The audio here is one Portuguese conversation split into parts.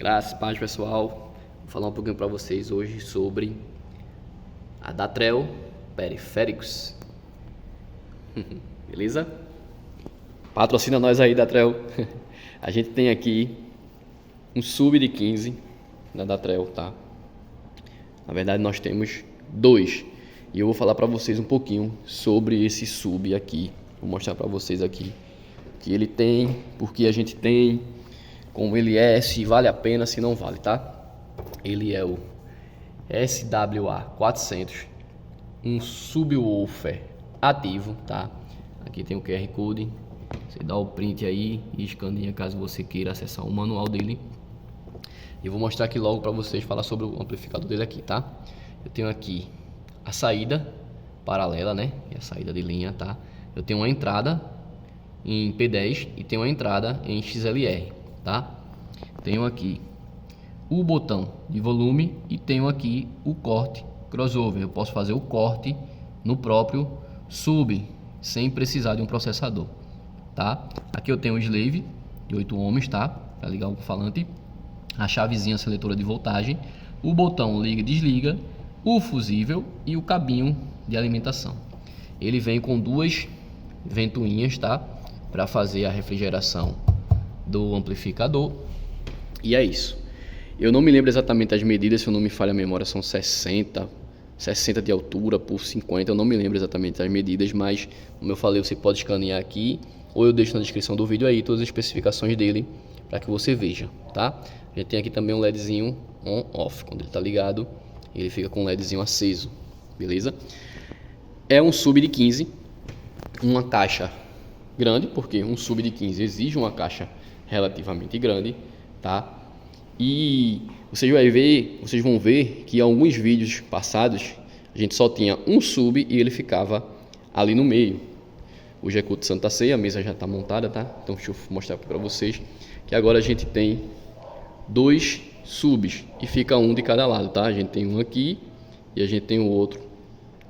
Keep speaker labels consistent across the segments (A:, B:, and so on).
A: Graças, paz, pessoal. Vou falar um pouquinho para vocês hoje sobre a Datrel Periféricos. Beleza? Patrocina nós aí, Datrel. A gente tem aqui um sub de 15 da Datrel, tá? Na verdade, nós temos dois. E eu vou falar para vocês um pouquinho sobre esse sub aqui. Vou mostrar para vocês aqui o que ele tem, por que a gente tem, como ele é, se vale a pena, se não vale, tá? Ele é o SWA400, um subwoofer ativo, tá? Aqui tem o QR Code, você dá o print aí e escaneia caso você queira acessar o manual dele. E vou mostrar aqui logo para vocês falar sobre o amplificador dele aqui, tá? Eu tenho aqui a saída paralela, né? E a saída de linha, tá? Eu tenho uma entrada em P10 e tenho uma entrada em XLR, tá? Tenho aqui o botão de volume e tenho aqui o corte crossover. Eu posso fazer o corte no próprio sub sem precisar de um processador, tá? Aqui eu tenho o slave de 8 ohms, tá? Para ligar o falante, a chavezinha seletora de voltagem, o botão liga e desliga, o fusível e o cabinho de alimentação. Ele vem com duas ventoinhas, tá? Para fazer a refrigeração do amplificador. E é isso. Eu não me lembro exatamente as medidas, se eu não me falha a memória, são 60 de altura por 50, eu não me lembro exatamente as medidas, mas como eu falei, você pode escanear aqui, ou eu deixo na descrição do vídeo aí todas as especificações dele para que você veja, tá? A gente tem aqui também um LEDzinho on-off, quando ele está ligado, ele fica com um LEDzinho aceso, beleza? É um sub de 15, uma caixa grande, porque um sub de 15 exige uma caixa relativamente grande, tá? E vocês vão ver que em alguns vídeos passados a gente só tinha um sub e ele ficava ali no meio. Hoje é culto de Santa Ceia, a mesa já está montada, tá? Então deixa eu mostrar para vocês que agora a gente tem dois subs e fica um de cada lado, tá? A gente tem um aqui e a gente tem o outro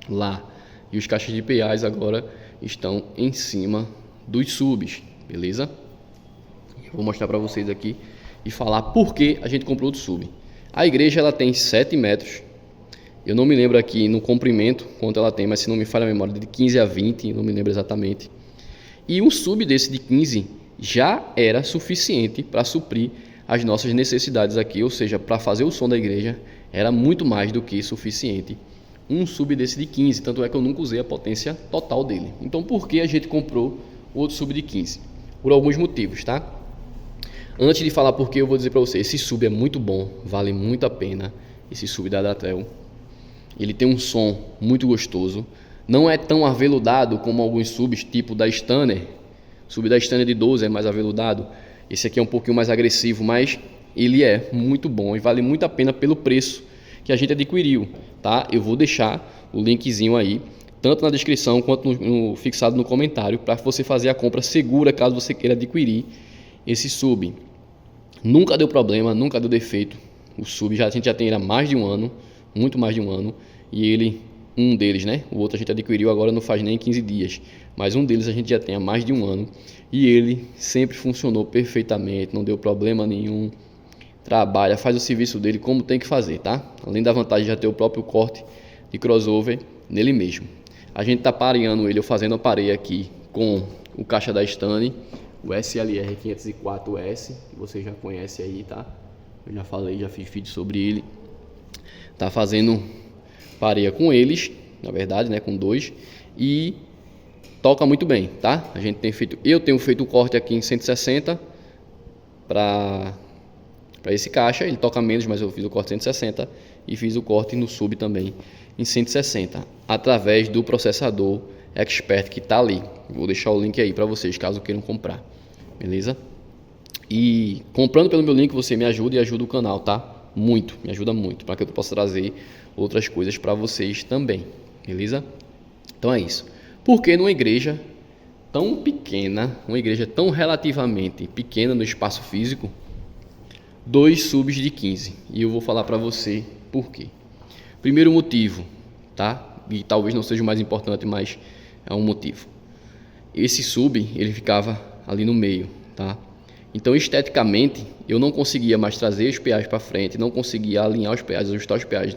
A: lá. E os caixas de PAs agora estão em cima dos subs, beleza? Eu vou mostrar para vocês aqui e falar por que a gente comprou outro sub. A igreja ela tem 7 metros. Eu não me lembro aqui no comprimento quanto ela tem, mas se não me falha a memória, de 15 a 20, não me lembro exatamente. E um sub desse de 15 já era suficiente para suprir as nossas necessidades aqui, ou seja, para fazer o som da igreja era muito mais do que suficiente. Um sub desse de 15, tanto é que eu nunca usei a potência total dele. Então por que a gente comprou outro sub de 15? Por alguns motivos, tá? Antes de falar por que, eu vou dizer para você, esse sub é muito bom, vale muito a pena, esse sub da Datrel. Ele tem um som muito gostoso, não é tão aveludado como alguns subs, tipo da Stanner. O sub da Stanner de 12 é mais aveludado, esse aqui é um pouquinho mais agressivo, mas ele é muito bom e vale muito a pena pelo preço que a gente adquiriu, tá? Eu vou deixar o linkzinho aí, tanto na descrição quanto fixado no comentário, para você fazer a compra segura caso você queira adquirir esse sub. Nunca deu problema, nunca deu defeito. O sub a gente já tem ele há mais de um ano, muito mais de um ano, e ele, um deles, né? O outro a gente adquiriu agora não faz nem 15 dias, mas um deles a gente já tem há mais de um ano e ele sempre funcionou perfeitamente, não deu problema nenhum. Trabalha, faz o serviço dele como tem que fazer, tá? Além da vantagem de já ter o próprio corte de crossover nele mesmo. A gente tá pareando ele, eu fazendo a pareia aqui com o caixa da Stanley, o SLR 504S, que você já conhece aí, tá? Eu já falei, já fiz vídeo sobre ele. Tá fazendo pareia com eles, na verdade, né, com dois, e toca muito bem, tá? Eu tenho feito o corte aqui em 160 para esse caixa, ele toca menos, mas eu fiz o corte em 160 e fiz o corte no sub também em 160, através do processador Expert que tá ali. Vou deixar o link aí para vocês, caso queiram comprar, beleza? E comprando pelo meu link você me ajuda e ajuda o canal, tá? Muito, me ajuda muito, para que eu possa trazer outras coisas para vocês também, beleza? Então é isso. Porque numa igreja tão pequena, uma igreja tão relativamente pequena no espaço físico, dois subs de 15, e eu vou falar para você por quê. Primeiro motivo, tá? E talvez não seja o mais importante, mas é um motivo. Esse sub, ele ficava ali no meio, tá? Então, esteticamente, eu não conseguia mais trazer os PAs para frente, não conseguia alinhar os PAs, ajustar os PAs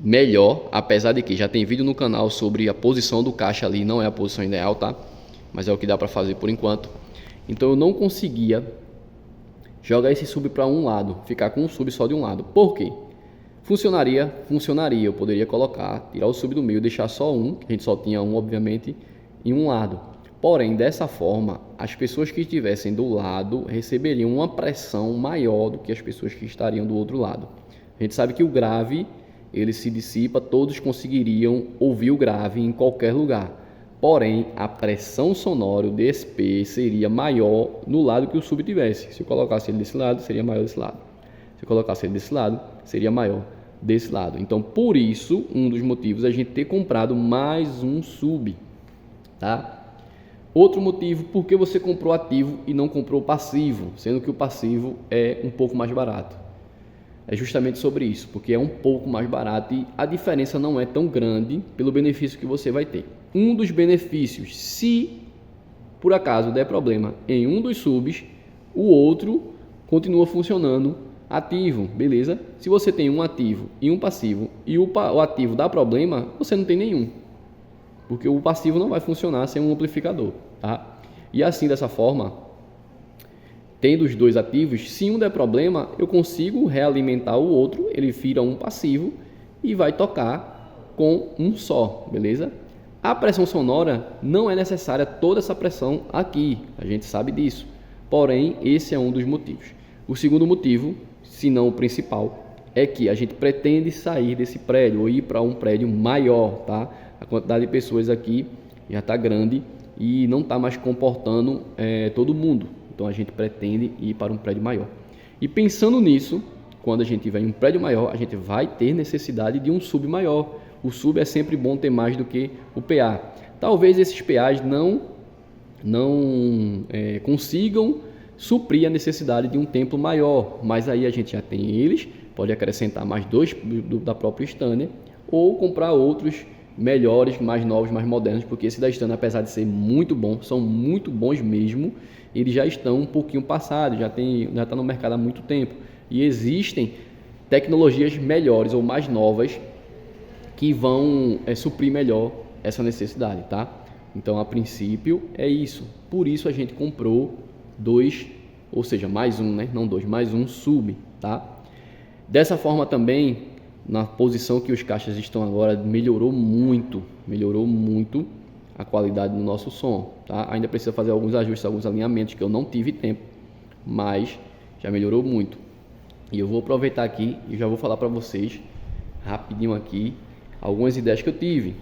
A: melhor, apesar de que já tem vídeo no canal sobre a posição do caixa ali, não é a posição ideal, tá? Mas é o que dá para fazer por enquanto. Então eu não conseguia jogar esse sub para um lado, ficar com um sub só de um lado. Por quê? Funcionaria, eu poderia colocar, tirar o sub do meio, deixar só um, que a gente só tinha um, obviamente, em um lado. Porém, dessa forma, as pessoas que estivessem do lado receberiam uma pressão maior do que as pessoas que estariam do outro lado. A gente sabe que o grave, ele se dissipa, todos conseguiriam ouvir o grave em qualquer lugar. Porém, a pressão sonora, o DSP, seria maior no lado que o sub tivesse. Se eu colocasse ele desse lado, seria maior desse lado. Se eu colocasse ele desse lado, seria maior desse lado. Então, por isso, um dos motivos é a gente ter comprado mais um sub, tá? Outro motivo, por que você comprou ativo e não comprou passivo, sendo que o passivo é um pouco mais barato? É justamente sobre isso, porque é um pouco mais barato e a diferença não é tão grande pelo benefício que você vai ter. Um dos benefícios, se por acaso der problema em um dos subs, o outro continua funcionando ativo, beleza? Se você tem um ativo e um passivo e o ativo dá problema, você não tem nenhum, porque o passivo não vai funcionar sem um amplificador, tá? E assim, dessa forma, tendo os dois ativos, se um der problema, eu consigo realimentar o outro, ele vira um passivo e vai tocar com um só, beleza? A pressão sonora não é necessária toda essa pressão aqui, a gente sabe disso. Porém, esse é um dos motivos. O segundo motivo, se não o principal, é que a gente pretende sair desse prédio ou ir para um prédio maior, tá? A quantidade de pessoas aqui já está grande e não está mais comportando todo mundo. Então a gente pretende ir para um prédio maior. E pensando nisso, quando a gente tiver em um prédio maior, a gente vai ter necessidade de um sub maior. O sub é sempre bom ter mais do que o PA. Talvez esses PAs não consigam suprir a necessidade de um templo maior, mas aí a gente já tem eles, pode acrescentar mais dois da própria Scania ou comprar outros melhores, mais novos, mais modernos, porque esse da Scania, apesar de ser muito bom, são muito bons mesmo, eles já estão um pouquinho passados, já está no mercado há muito tempo e existem tecnologias melhores ou mais novas que vão suprir melhor essa necessidade, tá? Então, a princípio é isso. Por isso a gente comprou dois, ou seja, mais um, né? Não dois, mais um sub, tá? Dessa forma também, na posição que os caixas estão agora, melhorou muito a qualidade do nosso som, tá? Ainda precisa fazer alguns ajustes, alguns alinhamentos que eu não tive tempo, mas já melhorou muito. E eu vou aproveitar aqui e já vou falar para vocês rapidinho aqui algumas ideias que eu tive.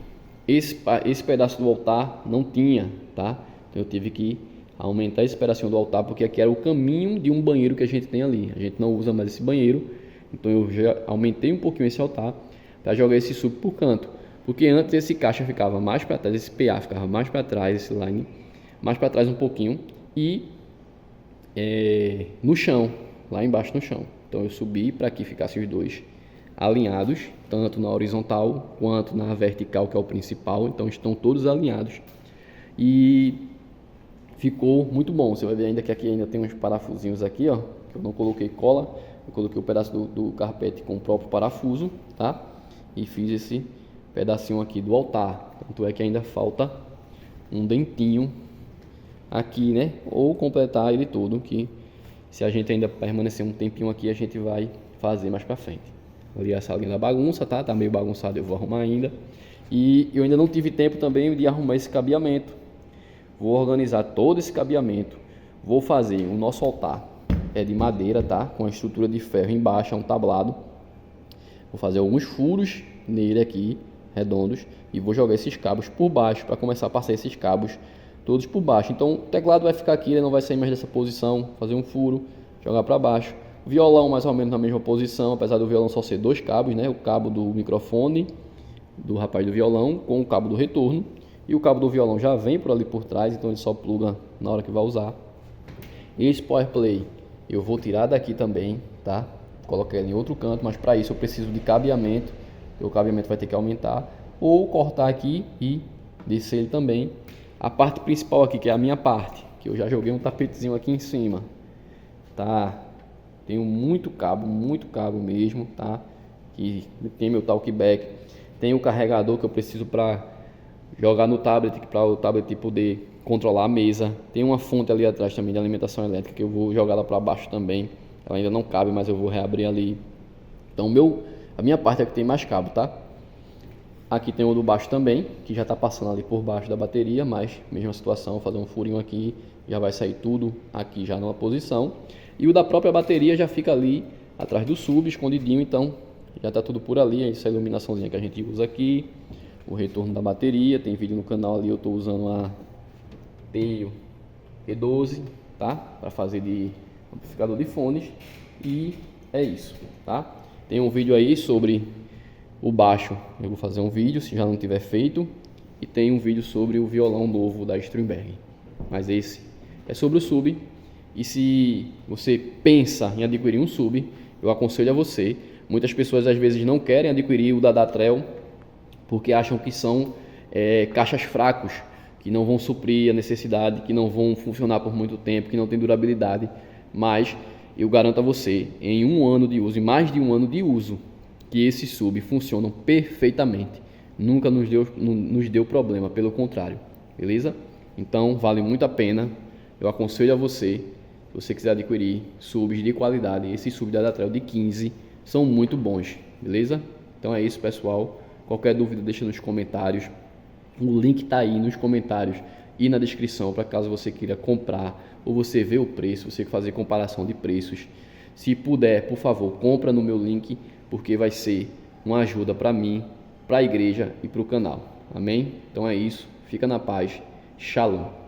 A: Esse pedaço do altar não tinha, tá? Então eu tive que aumentar esse pedacinho do altar, porque aqui era o caminho de um banheiro que a gente tem ali. A gente não usa mais esse banheiro, então eu já aumentei um pouquinho esse altar para jogar esse sub por canto. Porque antes esse caixa ficava mais para trás, esse PA ficava mais para trás, esse line mais para trás um pouquinho e no chão, lá embaixo no chão. Então eu subi para que ficassem os dois alinhados, tanto na horizontal quanto na vertical, que é o principal. Então estão todos alinhados e ficou muito bom. Você vai ver ainda que aqui ainda tem uns parafusinhos aqui, ó, que eu não coloquei cola, eu coloquei o pedaço do carpete com o próprio parafuso, tá? E fiz esse pedacinho aqui do altar. Tanto é que ainda falta um dentinho aqui, né? Ou completar ele todo, que se a gente ainda permanecer um tempinho aqui, a gente vai fazer mais pra frente. Ali a salinha da bagunça, tá? Tá meio bagunçado, eu vou arrumar ainda. E eu ainda não tive tempo também de arrumar esse cabeamento. Vou organizar todo esse cabeamento. Vou fazer o nosso altar. É de madeira, tá? Com a estrutura de ferro embaixo, é um tablado. Vou fazer alguns furos nele aqui, redondos. E vou jogar esses cabos por baixo, para começar a passar esses cabos todos por baixo. Então o teclado vai ficar aqui, ele não vai sair mais dessa posição. Fazer um furo, jogar para baixo. Violão mais ou menos na mesma posição, apesar do violão só ser dois cabos, né? O cabo do microfone do rapaz do violão com o cabo do retorno. E o cabo do violão já vem por ali por trás, então ele só pluga na hora que vai usar. Esse power play eu vou tirar daqui também, tá? Colocar ele em outro canto, mas para isso eu preciso de cabeamento. O cabeamento vai ter que aumentar ou cortar aqui e descer ele também. A parte principal aqui, que é a minha parte, que eu já joguei um tapetezinho aqui em cima. tá? Tenho muito cabo mesmo, tá? Que tem meu talkback, tem o carregador que eu preciso para jogar no tablet, para o tablet poder controlar a mesa. Tem uma fonte ali atrás também de alimentação elétrica que eu vou jogar lá para baixo também. Ela ainda não cabe, mas eu vou reabrir ali. Então a minha parte é que tem mais cabo, tá? Aqui tem o do baixo também, que já está passando ali por baixo da bateria, mas mesma situação, vou fazer um furinho aqui, já vai sair tudo aqui já numa posição. E o da própria bateria já fica ali atrás do sub, escondidinho, então já está tudo por ali. Essa iluminaçãozinha que a gente usa aqui, o retorno da bateria, tem vídeo no canal ali, eu estou usando a T12, tá? Para fazer de amplificador de fones. E é isso, tá? Tem um vídeo aí sobre o baixo, eu vou fazer um vídeo se já não tiver feito, e tem um vídeo sobre o violão novo da Strindberg, mas esse é sobre o sub. E se você pensa em adquirir um sub, eu aconselho a você. Muitas pessoas às vezes não querem adquirir o da Datrel porque acham que são caixas fracos, que não vão suprir a necessidade, que não vão funcionar por muito tempo, que não tem durabilidade. Mas eu garanto a você, em um ano de uso, em mais de um ano de uso, que esses sub funcionam perfeitamente. Nunca nos deu problema, pelo contrário, beleza? Então vale muito a pena. Eu aconselho a você, se você quiser adquirir subs de qualidade, esses subs da Datrel de 15 são muito bons, beleza? Então é isso, pessoal. Qualquer dúvida deixa nos comentários. O link está aí nos comentários e na descrição para caso você queira comprar ou você ver o preço, você fazer comparação de preços. Se puder, por favor, compra no meu link, porque vai ser uma ajuda para mim, para a igreja e para o canal. Amém? Então é isso. Fica na paz. Shalom.